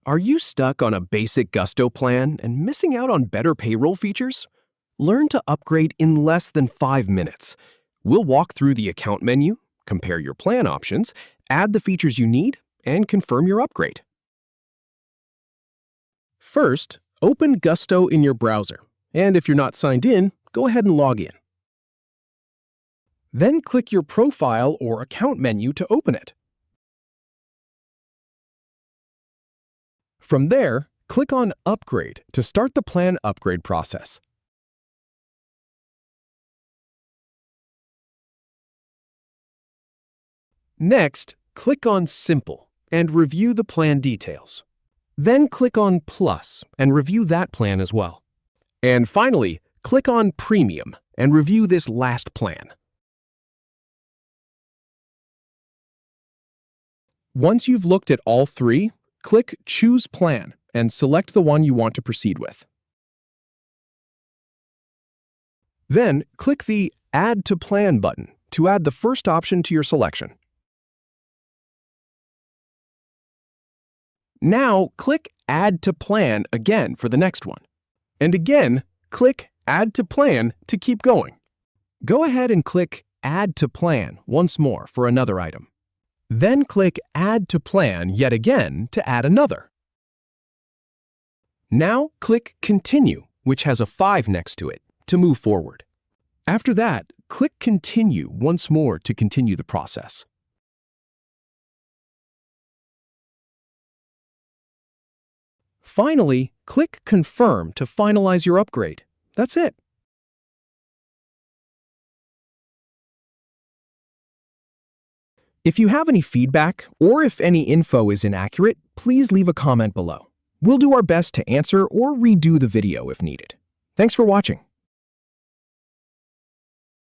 Are you stuck on a basic Gusto plan and missing out on better payroll features? Learn to upgrade in less than 5 minutes. We'll walk through the account menu, compare your plan options, add the features you need, and confirm your upgrade. First, open Gusto in your browser, and if you're not signed in, go ahead and log in. Then click your Profile or Account menu to open it. From there, click on Upgrade to start the plan upgrade process. Next, click on Simple and review the plan details. Then click on Plus and review that plan as well. And finally, click on Premium and review this last plan. Once you've looked at all three, click Choose Plan and select the one you want to proceed with. Then, click the Add to Plan button to add the first option to your selection. Now, click Add to Plan again for the next one. And again, click Add to Plan to keep going. Go ahead and click Add to Plan once more for another item. Then click Add to Plan yet again to add another. Now click Continue, which has a 5 next to it, to move forward. After that, click Continue once more to continue the process. Finally, click Confirm to finalize your upgrade. That's it. If you have any feedback or if any info is inaccurate, please leave a comment below. We'll do our best to answer or redo the video if needed. Thanks for watching.